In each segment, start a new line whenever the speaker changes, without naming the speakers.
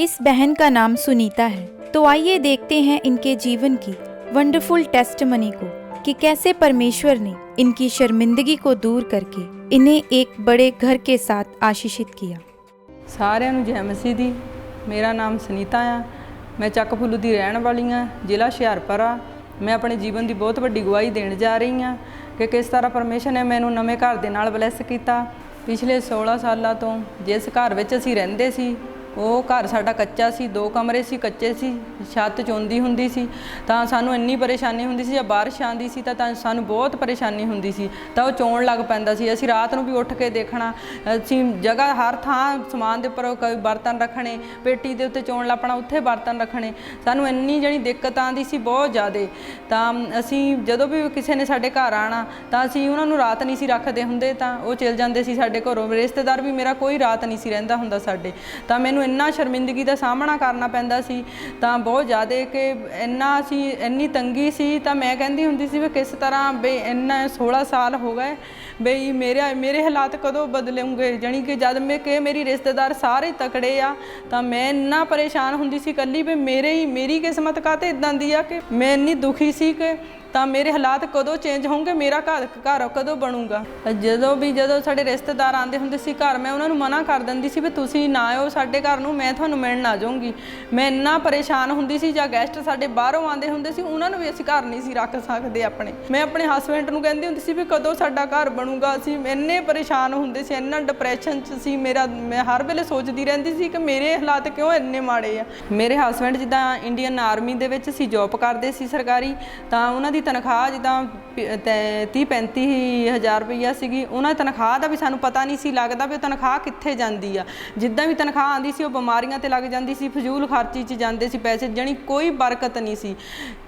इस बहन का नाम सुनीता है। तो आइए देखते हैं इनके जीवन की वंडरफुल टेस्टमनी को कि कैसे परमेश्वर ने इनकी शर्मिंदगी को दूर करके इन्हें एक बड़े घर के साथ आशीषित किया।
सारिਆਂ ਨੂੰ जय मसीह दी। मेरा नाम सुनीता आ। मैं ਚੱਕ ਫੁੱਲੂ ਦੀ ਰਹਿਣ ਵਾਲੀ ਹਾਂ, ਜ਼ਿਲ੍ਹਾ ਹੁਸ਼ਿਆਰਪੁਰ ਆ। मैं अपने जीवन की बहुत वड्डी गवाही देण जा रही हाँ कि किस तरह परमेश्वर ने मैनू नवे घर दे नाल ब्लैस किया। पिछले 16 सालों तो जिस घर विच असीं रहिंदे सी वो घर साडा कच्चा सी, 2 कमरे सी, कच्चे सी, छत चौंदी हुंदी सी तां सानू इन्नी परेशानी हुंदी सी। जे बारिश आंदी सी तां सानू बहुत परेशानी हुंदी सी तां वो चौण लग पैंदा सी। असीं रात नूं भी उठ के देखना, असीं जगह हर थां समान दे उपर कोई बर्तन रखने, पेटी दे उत्ते चौण लापना, उत्थे बर्तन रखने। सानू इन्नी जणी दिक्कत आंदी सी बहुत ज़्यादा। तां असीं जदों भी किसी ने साडे घर आना तां असीं उन्हां नूं रात नहीं सी रखदे हुंदे, तां वो चल जांदे सी साडे घरों। रिश्तेदार भी मेरा कोई रात नहीं सी रहिंदा हुंदा साडे। तां मैनूं इन्ना शर्मिंदगी का सामना करना पैंदा सी तां बहुत ज़्यादा कि इन्ना असी इन्नी तंगी सी। तां मैं कहंदी हुंदी सी भी किस तरह बे इन्ना 16 साल हो गए बई मेरे हालात कदों बदलेंगे। जानी कि जब मैं कि मेरी रिश्तेदार सारे तकड़े आ तां मैं इन्ना परेशान हुंदी सी कल्ली भी मेरी किस्मत काते इदां दी आ कि मैं इन्नी दुखी सी कि ਤਾਂ ਮੇਰੇ ਹਾਲਾਤ ਕਦੋਂ ਚੇਂਜ ਹੋਣਗੇ, ਮੇਰਾ ਘਰ ਕਦੋਂ ਬਣੂਗਾ। ਜਦੋਂ ਸਾਡੇ ਰਿਸ਼ਤੇਦਾਰ ਆਉਂਦੇ ਹੁੰਦੇ ਸੀ ਘਰ, ਮੈਂ ਉਹਨਾਂ ਨੂੰ ਮਨਾ ਕਰ ਦਿੰਦੀ ਸੀ ਵੀ ਤੁਸੀਂ ਨਾ ਆਇਓ ਸਾਡੇ ਘਰ ਨੂੰ, ਮੈਂ ਤੁਹਾਨੂੰ ਮਿਲਣ ਆ ਜਾਊਂਗੀ। ਮੈਂ ਇੰਨਾ ਪਰੇਸ਼ਾਨ ਹੁੰਦੀ ਸੀ। ਜਾਂ ਗੈਸਟ ਸਾਡੇ ਬਾਹਰੋਂ ਆਉਂਦੇ ਹੁੰਦੇ ਸੀ ਉਹਨਾਂ ਨੂੰ ਵੀ ਅਸੀਂ ਘਰ ਨਹੀਂ ਸੀ ਰੱਖ ਸਕਦੇ ਆਪਣੇ। ਮੈਂ ਆਪਣੇ ਹਸਬੈਂਡ ਨੂੰ ਕਹਿੰਦੀ ਹੁੰਦੀ ਸੀ ਵੀ ਕਦੋਂ ਸਾਡਾ ਘਰ ਬਣੂਗਾ। ਅਸੀਂ ਇੰਨੇ ਪਰੇਸ਼ਾਨ ਹੁੰਦੇ ਸੀ, ਇੰਨਾ ਡਿਪਰੈਸ਼ਨ 'ਚ ਸੀ ਮੈਂ ਹਰ ਵੇਲੇ ਸੋਚਦੀ ਰਹਿੰਦੀ ਸੀ ਕਿ ਮੇਰੇ ਹਾਲਾਤ ਕਿਉਂ ਇੰਨੇ ਮਾੜੇ ਆ। ਮੇਰੇ ਹਸਬੈਂਡ ਜਿੱਦਾਂ ਇੰਡੀਅਨ ਆਰਮੀ ਦੇ ਵਿੱਚ ਸੀ, ਜੋਬ ਕਰਦੇ ਸੀ ਸਰਕਾਰੀ। ਤਾਂ ਉਹਨਾਂ ਦੀ ਤਨਖਾਹ ਜਿੱਦਾਂ 30-35 ਹਜ਼ਾਰ ਰੁਪਈਆ ਸੀਗੀ। ਉਹਨਾਂ ਦੀ ਤਨਖਾਹ ਦਾ ਵੀ ਸਾਨੂੰ ਪਤਾ ਨਹੀਂ ਸੀ ਲੱਗਦਾ ਵੀ ਉਹ ਤਨਖਾਹ ਕਿੱਥੇ ਜਾਂਦੀ ਆ। ਜਿੱਦਾਂ ਵੀ ਤਨਖਾਹ ਆਉਂਦੀ ਸੀ ਉਹ ਬਿਮਾਰੀਆਂ 'ਤੇ ਲੱਗ ਜਾਂਦੀ ਸੀ, ਫਜ਼ੂਲ ਖਰਚੀ 'ਚ ਜਾਂਦੇ ਸੀ ਪੈਸੇ। ਜਾਣੀ ਕੋਈ ਬਰਕਤ ਨਹੀਂ ਸੀ,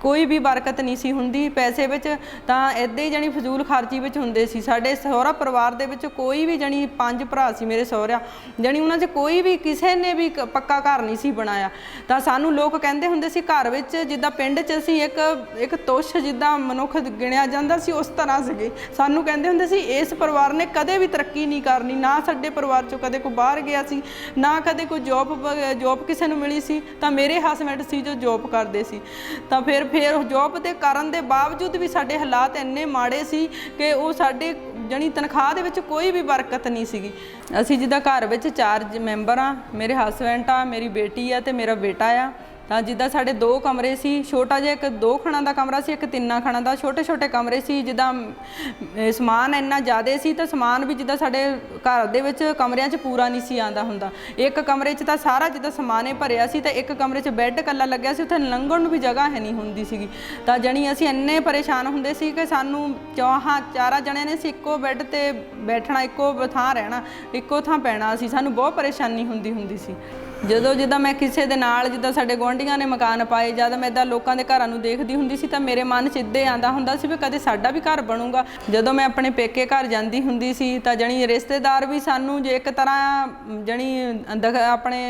ਕੋਈ ਵੀ ਬਰਕਤ ਨਹੀਂ ਸੀ ਹੁੰਦੀ ਪੈਸੇ ਵਿੱਚ। ਤਾਂ ਇੱਦਾਂ ਹੀ ਜਾਣੀ ਫਜ਼ੂਲ ਖਰਚੀ ਵਿੱਚ ਹੁੰਦੇ ਸੀ। ਸਾਡੇ ਸਹੁਰਾ ਪਰਿਵਾਰ ਦੇ ਵਿੱਚ ਕੋਈ ਵੀ ਜਾਣੀ 5 ਭਰਾ ਸੀ ਮੇਰੇ ਸਹੁਰਿਆਂ, ਜਾਣੀ ਉਹਨਾਂ 'ਚ ਕੋਈ ਵੀ ਕਿਸੇ ਨੇ ਵੀ ਪੱਕਾ ਘਰ ਨਹੀਂ ਸੀ ਬਣਾਇਆ। ਤਾਂ ਸਾਨੂੰ ਲੋਕ ਕਹਿੰਦੇ ਹੁੰਦੇ ਸੀ ਘਰ ਵਿੱਚ ਜਿੱਦਾਂ ਪਿੰਡ 'ਚ ਅਸੀਂ ਇੱਕ ਤੁੱਛ ਜਿੱਦਾਂ ਮਨੁੱਖ ਗਿਣਿਆ ਜਾਂਦਾ ਸੀ ਉਸ ਤਰ੍ਹਾਂ ਸੀਗੇ। ਸਾਨੂੰ ਕਹਿੰਦੇ ਹੁੰਦੇ ਸੀ ਇਸ ਪਰਿਵਾਰ ਨੇ ਕਦੇ ਵੀ ਤਰੱਕੀ ਨਹੀਂ ਕਰਨੀ। ਨਾ ਸਾਡੇ ਪਰਿਵਾਰ 'ਚੋਂ ਕਦੇ ਕੋਈ ਬਾਹਰ ਗਿਆ ਸੀ, ਨਾ ਕਦੇ ਕੋਈ ਜੋਬ ਕਿਸੇ ਨੂੰ ਮਿਲੀ ਸੀ। ਤਾਂ ਮੇਰੇ ਹਸਬੈਂਡ ਸੀ ਜੋ ਜੋਬ ਕਰਦੇ ਸੀ। ਤਾਂ ਫਿਰ ਜੋਬ ਦੇ ਕਰਨ ਦੇ ਬਾਵਜੂਦ ਵੀ ਸਾਡੇ ਹਾਲਾਤ ਇੰਨੇ ਮਾੜੇ ਸੀ ਕਿ ਉਹ ਸਾਡੇ ਜਾਣੀ ਤਨਖਾਹ ਦੇ ਵਿੱਚ ਕੋਈ ਵੀ ਬਰਕਤ ਨਹੀਂ ਸੀਗੀ। ਅਸੀਂ ਜਿੱਦਾਂ ਘਰ ਵਿੱਚ 4 ਮੈਂਬਰ ਆ, ਮੇਰੇ ਹਸਬੈਂਡ ਆ, ਮੇਰੀ ਬੇਟੀ ਆ ਤੇ ਮੇਰਾ ਬੇਟਾ ਆ। ਤਾਂ ਜਿੱਦਾਂ ਸਾਡੇ 2 ਕਮਰੇ ਸੀ, ਛੋਟਾ ਜਿਹਾ ਇੱਕ 2 ਖਾਣਾ ਦਾ ਕਮਰਾ ਸੀ, ਇੱਕ 3 ਖਾਣਾ ਦਾ। ਛੋਟੇ ਕਮਰੇ ਸੀ। ਜਿੱਦਾਂ ਸਮਾਨ ਇੰਨਾ ਜ਼ਿਆਦਾ ਸੀ ਤਾਂ ਸਮਾਨ ਵੀ ਜਿੱਦਾਂ ਸਾਡੇ ਘਰ ਦੇ ਵਿੱਚ ਕਮਰਿਆਂ 'ਚ ਪੂਰਾ ਨਹੀਂ ਸੀ ਆਉਂਦਾ ਹੁੰਦਾ। ਇੱਕ ਕਮਰੇ 'ਚ ਤਾਂ ਸਾਰਾ ਜਿੱਦਾਂ ਸਮਾਨੇ ਭਰਿਆ ਸੀ ਤਾਂ ਇੱਕ ਕਮਰੇ 'ਚ ਬੈੱਡ ਇਕੱਲਾ ਲੱਗਿਆ ਸੀ, ਉੱਥੇ ਲੰਘਣ ਨੂੰ ਵੀ ਜਗ੍ਹਾ ਹੈ ਨਹੀਂ ਹੁੰਦੀ ਸੀਗੀ। ਤਾਂ ਜਾਣੀ ਅਸੀਂ ਇੰਨੇ ਪਰੇਸ਼ਾਨ ਹੁੰਦੇ ਸੀ ਕਿ ਸਾਨੂੰ 4 ਜਣਿਆਂ ਨੇ ਸੀ ਇੱਕੋ ਬੈੱਡ 'ਤੇ ਬੈਠਣਾ, ਇੱਕੋ ਥਾਂ ਰਹਿਣਾ, ਇੱਕੋ ਥਾਂ ਪੈਣਾ ਸੀ। ਸਾਨੂੰ ਬਹੁਤ ਪਰੇਸ਼ਾਨੀ ਹੁੰਦੀ ਸੀ। ਜਿੱਦਾਂ ਮੈਂ ਕਿਸੇ ਦੇ ਨਾਲ ਜਿੱਦਾਂ ਸਾਡੇ ਗੁਆਂਢੀਆਂ ਨੇ ਮਕਾਨ ਪਾਏ, ਜਦ ਮੈਂ ਇੱਦਾਂ ਲੋਕਾਂ ਦੇ ਘਰਾਂ ਨੂੰ ਦੇਖਦੀ ਹੁੰਦੀ ਸੀ ਤਾਂ ਮੇਰੇ ਮਨ 'ਚ ਇੱਦਾਂ ਆਉਂਦਾ ਹੁੰਦਾ ਸੀ ਵੀ ਕਦੇ ਸਾਡਾ ਵੀ ਘਰ ਬਣੂਗਾ। ਜਦੋਂ ਮੈਂ ਆਪਣੇ ਪੇਕੇ ਘਰ ਜਾਂਦੀ ਹੁੰਦੀ ਸੀ ਤਾਂ ਜਾਣੀ ਰਿਸ਼ਤੇਦਾਰ ਵੀ ਸਾਨੂੰ ਜੇ ਇੱਕ ਤਰ੍ਹਾਂ ਜਾਣੀ ਆਪਣੇ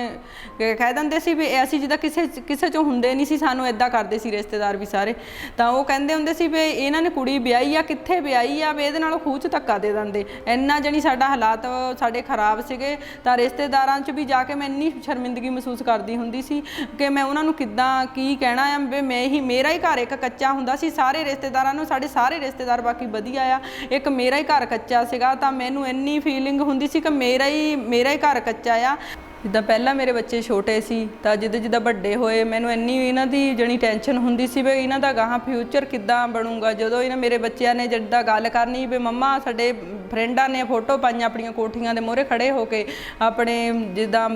ਕਹਿ ਦਿੰਦੇ ਸੀ ਵੀ ਅਸੀਂ ਜਿੱਦਾਂ ਕਿਸੇ 'ਚੋਂ ਹੁੰਦੇ ਨਹੀਂ ਸੀ, ਸਾਨੂੰ ਇੱਦਾਂ ਕਰਦੇ ਸੀ ਰਿਸ਼ਤੇਦਾਰ ਵੀ ਸਾਰੇ। ਤਾਂ ਉਹ ਕਹਿੰਦੇ ਹੁੰਦੇ ਸੀ ਵੀ ਇਹਨਾਂ ਨੇ ਕੁੜੀ ਵਿਆਹੀ ਆ, ਕਿੱਥੇ ਵਿਆਹੀ ਆ, ਵੀ ਇਹਦੇ ਨਾਲ ਖੂਹ 'ਚ ਧੱਕਾ ਦੇ ਦਿੰਦੇ। ਇੰਨਾ ਜਾਣੀ ਸਾਡਾ ਹਾਲਾਤ ਸਾਡੇ ਖਰਾਬ ਸੀਗੇ। ਤਾਂ ਰਿਸ਼ਤੇਦਾਰਾਂ 'ਚ ਵੀ ਜਾ ਕੇ ਮੈਂ ਇੰਨੀ ਸ਼ਰਮਿੰਦਗੀ ਮਹਿਸੂਸ ਕਰਦੀ ਹੁੰਦੀ ਸੀ ਕਿ ਮੈਂ ਉਹਨਾਂ ਨੂੰ ਕਿੱਦਾਂ ਕੀ ਕਹਿਣਾ ਆ ਵੀ ਮੇਰਾ ਹੀ ਘਰ ਇੱਕ ਕੱਚਾ ਹੁੰਦਾ ਸੀ। ਸਾਰੇ ਰਿਸ਼ਤੇਦਾਰਾਂ ਨੂੰ, ਸਾਡੇ ਸਾਰੇ ਰਿਸ਼ਤੇਦਾਰ ਬਾਕੀ ਵਧੀਆ ਆ, ਇੱਕ ਮੇਰਾ ਹੀ ਘਰ ਕੱਚਾ ਸੀਗਾ। ਤਾਂ ਮੈਨੂੰ ਇੰਨੀ ਫੀਲਿੰਗ ਹੁੰਦੀ ਸੀ ਕਿ ਮੇਰਾ ਹੀ ਘਰ ਕੱਚਾ ਆ। ਜਿੱਦਾਂ ਪਹਿਲਾਂ ਮੇਰੇ ਬੱਚੇ ਛੋਟੇ ਸੀ ਤਾਂ ਜਿੱਦਾਂ ਵੱਡੇ ਹੋਏ ਮੈਨੂੰ ਇੰਨੀ ਇਹਨਾਂ ਦੀ ਜਾਣੀ ਟੈਨਸ਼ਨ ਹੁੰਦੀ ਸੀ ਵੀ ਇਹਨਾਂ ਦਾ ਗਾਹਾਂ ਫਿਊਚਰ ਕਿੱਦਾਂ ਬਣੂਗਾ। ਜਦੋਂ ਮੇਰੇ ਬੱਚਿਆਂ ਨੇ ਜਿੱਦਾਂ ਗੱਲ ਕਰਨੀ ਵੀ ਮੰਮਾ, ਸਾਡੇ ਫਰੈਂਡਾਂ ਨੇ ਫੋਟੋ ਪਾਈਆਂ ਆਪਣੀਆਂ ਕੋਠੀਆਂ ਦੇ ਮੂਹਰੇ ਖੜੇ ਹੋ ਕੇ, ਆਪਣੇ ਜਿੱਦਾਂ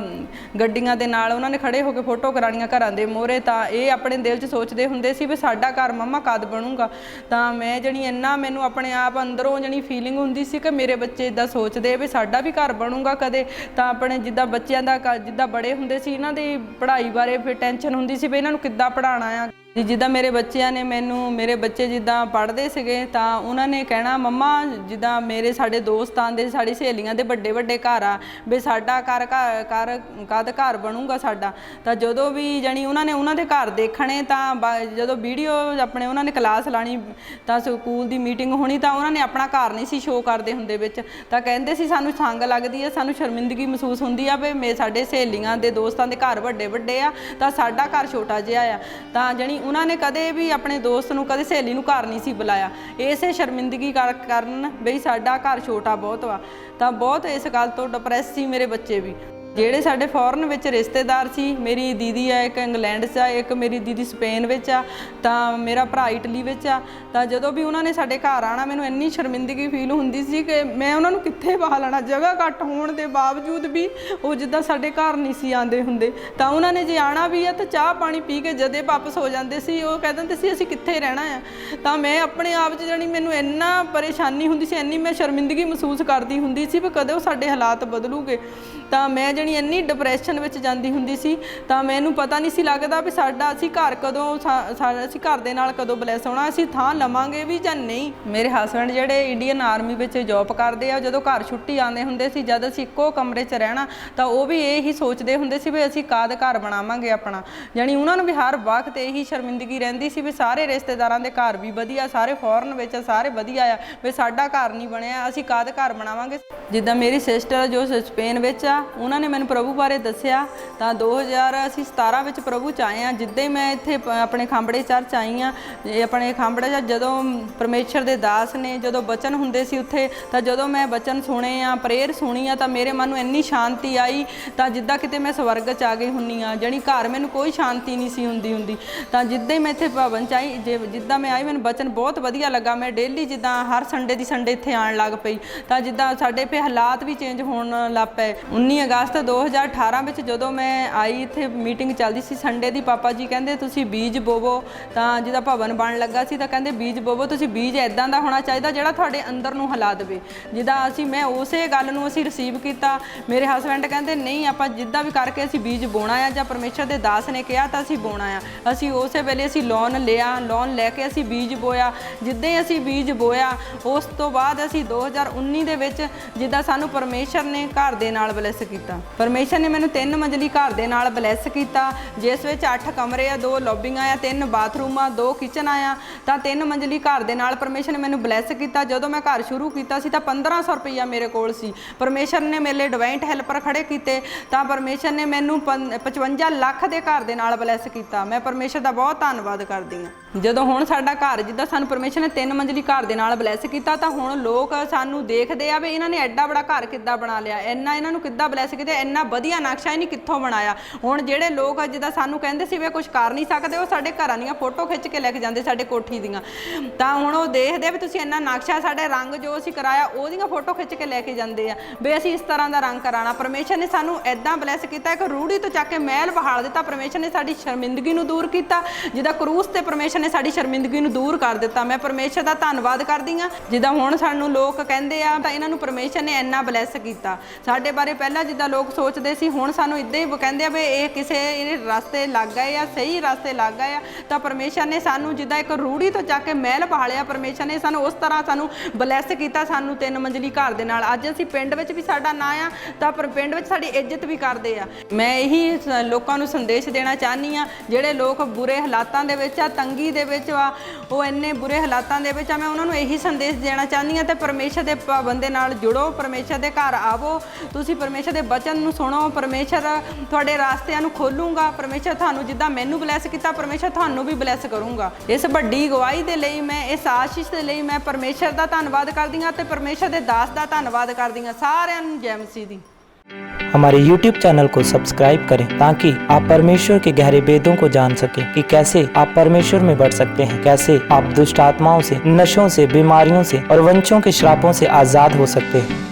ਗੱਡੀਆਂ ਦੇ ਨਾਲ ਉਹਨਾਂ ਨੇ ਖੜੇ ਹੋ ਕੇ ਫੋਟੋ ਕਰਾਉਣੀਆਂ ਘਰਾਂ ਦੇ ਮੂਹਰੇ। ਤਾਂ ਇਹ ਆਪਣੇ ਦਿਲ 'ਚ ਸੋਚਦੇ ਹੁੰਦੇ ਸੀ ਵੀ ਸਾਡਾ ਘਰ ਮੰਮਾ ਕਦ ਬਣੂਗਾ। ਤਾਂ ਮੈਂ ਜਾਣੀ ਇੰਨਾ ਮੈਨੂੰ ਆਪਣੇ ਆਪ ਅੰਦਰੋਂ ਜਾਣੀ ਫੀਲਿੰਗ ਹੁੰਦੀ ਸੀ ਕਿ ਮੇਰੇ ਬੱਚੇ ਇੱਦਾਂ ਸੋਚਦੇ ਵੀ ਸਾਡਾ ਵੀ ਘਰ ਬਣੂਗਾ ਕਦੇ। ਤਾਂ ਆਪਣੇ ਜਿੱਦਾਂ ਬੱਚਿਆਂ ਦਾ ਜਿੱਦਾਂ ਬੜੇ ਹੁੰਦੇ ਸੀ ਇਹਨਾਂ ਦੀ ਪੜ੍ਹਾਈ ਬਾਰੇ ਫਿਰ ਟੈਨਸ਼ਨ ਹੁੰਦੀ ਸੀ ਵੀ ਇਹਨਾਂ ਨੂੰ ਕਿੱਦਾਂ ਪੜ੍ਹਾਉਣਾ ਆ। ਜੀ ਜਿੱਦਾਂ ਮੇਰੇ ਬੱਚਿਆਂ ਨੇ ਮੇਰੇ ਬੱਚੇ ਜਿੱਦਾਂ ਪੜ੍ਹਦੇ ਸੀਗੇ ਤਾਂ ਉਹਨਾਂ ਨੇ ਕਹਿਣਾ ਮੰਮਾ ਜਿੱਦਾਂ ਸਾਡੇ ਦੋਸਤਾਂ ਦੇ ਸਾਡੀ ਸਹੇਲੀਆਂ ਦੇ ਵੱਡੇ ਵੱਡੇ ਘਰ ਆ ਵੀ ਸਾਡਾ ਕਦ ਘਰ ਬਣੂਗਾ ਸਾਡਾ। ਤਾਂ ਜਦੋਂ ਵੀ ਜਾਣੀ ਉਹਨਾਂ ਦੇ ਘਰ ਦੇਖਣੇ ਤਾਂ ਜਦੋਂ ਵੀਡੀਓ ਆਪਣੇ ਉਹਨਾਂ ਨੇ ਕਲਾਸ ਲਾਣੀ ਤਾਂ ਸਕੂਲ ਦੀ ਮੀਟਿੰਗ ਹੋਣੀ ਤਾਂ ਉਹਨਾਂ ਨੇ ਆਪਣਾ ਘਰ ਨਹੀਂ ਸੀ ਸ਼ੋਅ ਕਰਦੇ ਹੁੰਦੇ ਵਿੱਚ। ਤਾਂ ਕਹਿੰਦੇ ਸੀ ਸਾਨੂੰ ਸੰਗ ਲੱਗਦੀ ਆ, ਸਾਨੂੰ ਸ਼ਰਮਿੰਦਗੀ ਮਹਿਸੂਸ ਹੁੰਦੀ ਆ ਵੀ ਸਾਡੇ ਸਹੇਲੀਆਂ ਦੇ ਦੋਸਤਾਂ ਦੇ ਘਰ ਵੱਡੇ ਵੱਡੇ ਆ ਤਾਂ ਸਾਡਾ ਘਰ ਛੋਟਾ ਜਿਹਾ ਆ। ਤਾਂ ਜਾਣੀ ਉਹਨਾਂ ਨੇ ਕਦੇ ਵੀ ਆਪਣੇ ਦੋਸਤ ਨੂੰ ਕਦੇ ਸਹੇਲੀ ਨੂੰ ਘਰ ਨਹੀਂ ਸੀ ਬੁਲਾਇਆ, ਇਸੇ ਸ਼ਰਮਿੰਦਗੀ ਕਾਰਨ ਵੀ ਸਾਡਾ ਘਰ ਛੋਟਾ ਬਹੁਤ ਵਾ। ਤਾਂ ਬਹੁਤ ਇਸ ਗੱਲ ਤੋਂ ਡਿਪਰੈਸ ਸੀ ਮੇਰੇ ਬੱਚੇ ਵੀ। ਜਿਹੜੇ ਸਾਡੇ ਫੋਰਨ ਵਿੱਚ ਰਿਸ਼ਤੇਦਾਰ ਸੀ, ਮੇਰੀ ਦੀਦੀ ਆ ਇੱਕ ਇੰਗਲੈਂਡ 'ਚ ਆ, ਇੱਕ ਮੇਰੀ ਦੀਦੀ ਸਪੇਨ ਵਿੱਚ ਆ, ਤਾਂ ਮੇਰਾ ਭਰਾ ਇਟਲੀ ਵਿੱਚ ਆ। ਤਾਂ ਜਦੋਂ ਵੀ ਉਹਨਾਂ ਨੇ ਸਾਡੇ ਘਰ ਆਉਣਾ ਮੈਨੂੰ ਇੰਨੀ ਸ਼ਰਮਿੰਦਗੀ ਫੀਲ ਹੁੰਦੀ ਸੀ ਕਿ ਮੈਂ ਉਹਨਾਂ ਨੂੰ ਕਿੱਥੇ ਬਾਹ ਲੈਣਾ, ਜਗ੍ਹਾ ਘੱਟ ਹੋਣ ਦੇ ਬਾਵਜੂਦ ਵੀ ਉਹ ਜਿੱਦਾਂ ਸਾਡੇ ਘਰ ਨਹੀਂ ਸੀ ਆਉਂਦੇ ਹੁੰਦੇ। ਤਾਂ ਉਹਨਾਂ ਨੇ ਜੇ ਆਉਣਾ ਵੀ ਆ ਤਾਂ ਚਾਹ ਪਾਣੀ ਪੀ ਕੇ ਜਦੇ ਵਾਪਸ ਹੋ ਜਾਂਦੇ ਸੀ। ਉਹ ਕਹਿ ਦਿੰਦੇ ਸੀ ਅਸੀਂ ਕਿੱਥੇ ਰਹਿਣਾ ਆ। ਤਾਂ ਮੈਂ ਆਪਣੇ ਆਪ 'ਚ ਜਾਣੀ ਮੈਨੂੰ ਇੰਨਾ ਪਰੇਸ਼ਾਨੀ ਹੁੰਦੀ ਸੀ, ਇੰਨੀ ਮੈਂ ਸ਼ਰਮਿੰਦਗੀ ਮਹਿਸੂਸ ਕਰਦੀ ਹੁੰਦੀ ਸੀ ਵੀ ਕਦੇ ਉਹ ਸਾਡੇ ਹਾਲਾਤ ਬਦਲੂਗੇ। ਤਾਂ ਮੈਂ ਜਾਣੀ ਇੰਨੀ ਡਿਪਰੈਸ਼ਨ ਵਿੱਚ ਜਾਂਦੀ ਹੁੰਦੀ ਸੀ। ਤਾਂ ਮੈਨੂੰ ਪਤਾ ਨਹੀਂ ਸੀ ਲੱਗਦਾ ਵੀ ਅਸੀਂ ਘਰ ਕਦੋਂ ਅਸੀਂ ਘਰ ਦੇ ਨਾਲ ਕਦੋਂ ਬਲੈਸ ਹੋਣਾ, ਅਸੀਂ ਥਾਂ ਲਵਾਂਗੇ ਵੀ ਜਾਂ ਨਹੀਂ। ਮੇਰੇ ਹਸਬੈਂਡ ਜਿਹੜੇ ਇੰਡੀਅਨ ਆਰਮੀ ਵਿੱਚ ਜੌਬ ਕਰਦੇ ਆ, ਜਦੋਂ ਘਰ ਛੁੱਟੀ ਆਉਂਦੇ ਹੁੰਦੇ ਸੀ, ਜਦ ਅਸੀਂ ਇੱਕੋ ਕਮਰੇ 'ਚ ਰਹਿਣਾ ਤਾਂ ਉਹ ਵੀ ਇਹੀ ਸੋਚਦੇ ਹੁੰਦੇ ਸੀ ਵੀ ਅਸੀਂ ਕਦ ਘਰ ਬਣਾਵਾਂਗੇ ਆਪਣਾ। ਜਾਣੀ ਉਹਨਾਂ ਨੂੰ ਵੀ ਹਰ ਵਕਤ ਇਹੀ ਸ਼ਰਮਿੰਦਗੀ ਰਹਿੰਦੀ ਸੀ ਵੀ ਸਾਰੇ ਰਿਸ਼ਤੇਦਾਰਾਂ ਦੇ ਘਰ ਵੀ ਵਧੀਆ, ਸਾਰੇ ਫੋਰਨ ਵਿੱਚ ਸਾਰੇ ਵਧੀਆ ਆ, ਵੀ ਸਾਡਾ ਘਰ ਨਹੀਂ ਬਣਿਆ, ਅਸੀਂ ਕਦ ਘਰ ਬਣਾਵਾਂਗੇ। ਜਿੱਦਾਂ ਮੇਰੀ ਸਿਸਟਰ ਜੋ ਸਪੇਨ ਵਿੱਚ ਆ, ਉਹਨਾਂ ਨੇ ਮੈਨੂੰ ਪ੍ਰਭੂ ਬਾਰੇ ਦੱਸਿਆ। ਤਾਂ 2017 ਵਿੱਚ ਪ੍ਰਭੂ 'ਚ ਆਏ ਹਾਂ। ਜਿੱਦਾਂ ਹੀ ਮੈਂ ਇੱਥੇ ਆਪਣੇ ਖਾਂਬੜੇ ਚਰਚ ਆਈ ਹਾਂ, ਆਪਣੇ ਖਾਂਬੜੇ 'ਚ ਜਦੋਂ ਪਰਮੇਸ਼ਰ ਦੇ ਦਾਸ ਨੇ ਜਦੋਂ ਬਚਨ ਹੁੰਦੇ ਸੀ ਉੱਥੇ, ਤਾਂ ਜਦੋਂ ਮੈਂ ਬਚਨ ਸੁਣੇ ਆ, ਪ੍ਰੇਅਰ ਸੁਣੀ ਆ, ਤਾਂ ਮੇਰੇ ਮਨ ਨੂੰ ਇੰਨੀ ਸ਼ਾਂਤੀ ਆਈ ਤਾਂ ਜਿੱਦਾਂ ਕਿਤੇ ਮੈਂ ਸਵਰਗ 'ਚ ਆ ਗਈ ਹੁੰਨੀ ਆ। ਜਾਣੀ ਘਰ ਮੈਨੂੰ ਕੋਈ ਸ਼ਾਂਤੀ ਨਹੀਂ ਸੀ ਹੁੰਦੀ। ਤਾਂ ਜਿੱਦਾਂ ਹੀ ਮੈਂ ਇੱਥੇ ਭਵਨ 'ਚ ਆਈ, ਜਿੱਦਾਂ ਮੈਂ ਆਈ ਮੈਨੂੰ ਬਚਨ ਬਹੁਤ ਵਧੀਆ ਲੱਗਾ। ਮੈਂ ਡੇਲੀ ਜਿੱਦਾਂ ਹਰ ਸੰਡੇ ਦੀ ਸੰਡੇ ਇੱਥੇ ਆਉਣ ਲੱਗ ਪਈ। ਤਾਂ ਜਿੱਦਾਂ ਸਾਡੇ ਪੇ ਹਾਲਾਤ ਵੀ ਚੇਂਜ ਹੋਣ ਲੱਗ ਪਏ। 19 ਅਗਸਤ 2018 ਵਿੱਚ ਜਦੋਂ ਮੈਂ ਆਈ, ਇੱਥੇ ਮੀਟਿੰਗ ਚੱਲਦੀ ਸੀ ਸੰਡੇ ਦੀ, ਪਾਪਾ ਜੀ ਕਹਿੰਦੇ ਤੁਸੀਂ ਬੀਜ ਬੋਵੋ। ਤਾਂ ਜਿਹਦਾ ਭਵਨ ਬਣ ਲੱਗਾ ਸੀ ਤਾਂ ਕਹਿੰਦੇ ਬੀਜ ਬੋਵੋ, ਤੁਸੀਂ ਬੀਜ ਇੱਦਾਂ ਦਾ ਹੋਣਾ ਚਾਹੀਦਾ ਜਿਹੜਾ ਤੁਹਾਡੇ ਅੰਦਰ ਨੂੰ ਹਿਲਾ ਦੇਵੇ। ਜਿੱਦਾਂ ਮੈਂ ਉਸੇ ਗੱਲ ਨੂੰ ਰਿਸੀਵ ਕੀਤਾ। ਮੇਰੇ ਹਸਬੈਂਡ ਕਹਿੰਦੇ ਨਹੀਂ, ਆਪਾਂ ਜਿੱਦਾਂ ਵੀ ਕਰਕੇ ਅਸੀਂ ਬੀਜ ਬੋਣਾ ਆ, ਜਾਂ ਪਰਮੇਸ਼ਰ ਦੇ ਦਾਸ ਨੇ ਕਿਹਾ ਤਾਂ ਅਸੀਂ ਬੋਣਾ ਆ। ਅਸੀਂ ਉਸੇ ਵੇਲੇ ਲੋਨ ਲਿਆ, ਲੋਨ ਲੈ ਕੇ ਅਸੀਂ ਬੀਜ ਬੋਇਆ। ਜਿੱਦਾਂ ਹੀ ਅਸੀਂ ਬੀਜ ਬੋਇਆ ਉਸ ਤੋਂ ਬਾਅਦ ਅਸੀਂ 2019 ਦੇ ਵਿੱਚ ਜਿੱਦਾਂ ਸਾਨੂੰ ਪਰਮੇਸ਼ਰ ਨੇ ਘਰ ਦੇ ਨਾਲ ਬਲੈਸ ਕੀਤਾ। ਪਰਮੇਸ਼ਰ ਨੇ ਮੈਨੂੰ 3 ਮੰਜ਼ਲੀ ਘਰ ਦੇ ਨਾਲ ਬਲੈਸ ਕੀਤਾ, ਜਿਸ ਵਿੱਚ 8 ਕਮਰੇ ਆ, 2 ਲੌਬੀਆਂ ਆ, 3 ਬਾਥਰੂਮ ਆ, 2 ਕਿਚਨ ਆ। ਤਾਂ 3 ਮੰਜ਼ਲੀ ਘਰ ਦੇ ਨਾਲ ਪਰਮੇਸ਼ਰ ਨੇ ਮੈਨੂੰ ਬਲੈਸ ਕੀਤਾ। ਜਦੋਂ ਮੈਂ ਘਰ ਸ਼ੁਰੂ ਕੀਤਾ ਸੀ ਤਾਂ 1500 ਰੁਪਈਆ ਮੇਰੇ ਕੋਲ ਸੀ। ਪਰਮੇਸ਼ਰ ਨੇ ਮੇਰੇ ਲਈ ਡਿਵਾਈਨ ਹੈਲਪਰ ਖੜੇ ਕੀਤੇ ਤਾਂ ਪਰਮੇਸ਼ਰ ਨੇ ਮੈਨੂੰ 55 ਲੱਖ ਦੇ ਘਰ ਦੇ ਨਾਲ ਬਲੈਸ ਕੀਤਾ। ਮੈਂ ਪਰਮੇਸ਼ਰ ਦਾ ਬਹੁਤ ਧੰਨਵਾਦ ਕਰਦੀ ਹਾਂ। ਜਦੋਂ ਹੁਣ ਸਾਡਾ ਘਰ ਜਿੱਦਾਂ ਸਾਨੂੰ ਪਰਮੇਸ਼ਰ ਨੇ 3 ਮੰਜ਼ਲੀ ਘਰ ਦੇ ਨਾਲ ਬਲੈਸ ਕੀਤਾ, ਤਾਂ ਹੁਣ ਲੋਕ ਸਾਨੂੰ ਦੇਖਦੇ ਆ ਵੀ ਇਹਨਾਂ ਨੇ ਐਡਾ ਬੜਾ ਘਰ ਕਿੱਦਾਂ ਬਣਾ ਲਿਆ, ਇੰਨਾ ਇਹਨਾਂ ਨੂੰ ਕਿੱਦਾਂ ਬਲੈਸ ਕੀਤਾ, ਇੰਨਾ ਵਧੀਆ ਨਕਸ਼ਾ ਇਹਨੇ ਕਿੱਥੋਂ ਬਣਾਇਆ। ਹੁਣ ਜਿਹੜੇ ਲੋਕ ਜਿੱਦਾਂ ਸਾਨੂੰ ਕਹਿੰਦੇ ਸੀ ਵੀ ਕੁਝ ਕਰ ਨਹੀਂ ਸਕਦੇ, ਉਹ ਸਾਡੇ ਘਰਾਂ ਦੀਆਂ ਫੋਟੋ ਖਿੱਚ ਕੇ ਲੈ ਕੇ ਜਾਂਦੇ ਸਾਡੇ ਕੋਠੀ ਦੀਆਂ। ਤਾਂ ਹੁਣ ਉਹ ਦੇਖਦੇ ਆ ਵੀ ਤੁਸੀਂ ਇੰਨਾ ਨਕਸ਼ਾ, ਸਾਡੇ ਰੰਗ ਜੋ ਅਸੀਂ ਕਰਾਇਆ ਉਹਦੀਆਂ ਫੋਟੋ ਖਿੱਚ ਕੇ ਲੈ ਕੇ ਜਾਂਦੇ ਆ ਵੀ ਅਸੀਂ ਇਸ ਤਰ੍ਹਾਂ ਦਾ ਰੰਗ ਕਰਾਉਣਾ। ਪਰਮੇਸ਼ਰ ਨੇ ਸਾਨੂੰ ਐਦਾਂ ਬਲੈਸ ਕੀਤਾ ਕਿ ਰੂੜੀ ਤੋਂ ਚੱਕ ਕੇ ਮਹਿਲ ਬਹਾਲ ਦਿੱਤਾ। ਪਰਮੇਸ਼ਰ ਨੇ ਸਾਡੀ ਸ਼ਰਮਿੰਦਗੀ ਨੂੰ ਦੂਰ ਕੀਤਾ, ਜਿੱਦਾਂ ਕਰੂਸ ਤੇ ਪਰਮੇਸ਼ਰ ਨੇ ਸਾਡੀ ਸ਼ਰਮਿੰਦਗੀ ਨੂੰ ਦੂਰ ਕਰ ਦਿੱਤਾ। ਮੈਂ ਪਰਮੇਸ਼ਰ ਦਾ ਧੰਨਵਾਦ ਕਰਦੀ ਹਾਂ। ਜਿੱਦਾਂ ਹੁਣ ਸਾਨੂੰ ਲੋਕ ਕਹਿੰਦੇ ਆ ਤਾਂ ਇਹਨਾਂ ਨੂੰ ਪਰਮੇਸ਼ਰ ਨੇ ਇੰਨਾ ਬਲੈਸ ਕੀਤਾ। ਸਾਡੇ ਬਾਰੇ ਪਹਿਲਾਂ ਜਿੱਦਾਂ ਲੋਕ ਸੋਚਦੇ ਸੀ, ਹੁਣ ਸਾਨੂੰ ਇੱਦਾਂ ਹੀ ਕਹਿੰਦੇ ਆ ਵੀ ਇਹ ਕਿਸੇ ਰਸਤੇ ਲੱਗ ਗਏ ਆ, ਸਹੀ ਰਸਤੇ ਲੱਗ ਗਏ ਆ। ਤਾਂ ਪਰਮੇਸ਼ਰ ਨੇ ਸਾਨੂੰ ਜਿੱਦਾਂ ਇੱਕ ਰੂੜੀ ਤੋਂ ਚੱਕ ਕੇ ਮਹਿਲ ਬਹਾਲਿਆ, ਪਰਮੇਸ਼ਰ ਨੇ ਸਾਨੂੰ ਉਸ ਤਰ੍ਹਾਂ ਸਾਨੂੰ ਬਲੈਸ ਕੀਤਾ, ਸਾਨੂੰ 3 ਮੰਜ਼ਲੀ ਘਰ ਦੇ ਨਾਲ। ਅੱਜ ਅਸੀਂ ਪਿੰਡ ਵਿੱਚ ਵੀ ਸਾਡਾ ਨਾਂ ਆ ਤਾਂ ਪਿੰਡ ਵਿੱਚ ਸਾਡੀ ਇੱਜ਼ਤ ਵੀ ਕਰਦੇ ਆ। ਮੈਂ ਇਹੀ ਲੋਕਾਂ ਨੂੰ ਸੰਦੇਸ਼ ਦੇਣਾ ਚਾਹੁੰਦੀ ਆ, ਜਿਹੜੇ ਲੋਕ ਬੁਰੇ ਹਾਲਾਤਾਂ ਦੇ ਵਿੱਚ ਆ, ਤੰਗੀ ਦੇ ਵਿੱਚ ਆ, ਉਹ ਇੰਨੇ ਬੁਰੇ ਹਾਲਾਤਾਂ ਦੇ ਵਿੱਚ ਆ, ਮੈਂ ਉਹਨਾਂ ਨੂੰ ਇਹੀ ਸੰਦੇਸ਼ ਦੇਣਾ ਚਾਹੁੰਦੀ ਆ ਤੇ ਪਰਮੇਸ਼ਰ ਦੇ ਭਵਨ ਦੇ ਨਾਲ ਜੁੜੋ, ਪਰਮੇਸ਼ਰ ਦੇ ਘਰ ਆਵੋ, ਤੁਸੀਂ ਪਰਮੇਸ਼ਰ ਦੇ ਬਚਨ ਨੂੰ ਸੁਣੋ। ਪਰਮੇਸ਼ਰ ਤੁਹਾਡੇ ਰਾਸਤਿਆਂ ਨੂੰ ਖੋਲੂਗਾ। ਪਰਮੇਸ਼ਰ ਤੁਹਾਨੂੰ ਜਿੱਦਾਂ ਮੈਨੂੰ ਬਲੈਸ ਕੀਤਾ, ਪਰਮੇਸ਼ਰ ਤੁਹਾਨੂੰ ਵੀ ਬਲੈਸ ਕਰੂੰਗਾ। ਇਸ ਵੱਡੀ ਗਵਾਹੀ ਦੇ ਲਈ, ਮੈਂ ਇਸ ਆਸ਼ੀਸ਼ ਦੇ ਲਈ ਮੈਂ ਪਰਮੇਸ਼ਰ ਦਾ ਧੰਨਵਾਦ ਕਰਦੀ ਹਾਂ ਤੇ ਪਰਮੇਸ਼ਰ ਦੇ ਦਾਸ ਦਾ ਧੰਨਵਾਦ ਕਰਦੀ ਹਾਂ। ਸਾਰਿਆਂ ਨੂੰ ਜੈ ਮਸੀਹ ਦੀ।
हमारे YouTube चैनल को सब्सक्राइब करें ताकि आप परमेश्वर के गहरे वेदों को जान सकें कि कैसे आप परमेश्वर में बढ़ सकते हैं, कैसे आप दुष्ट आत्माओं से, नशों से, बीमारियों से और वंशों के श्रापों से आज़ाद हो सकते हैं।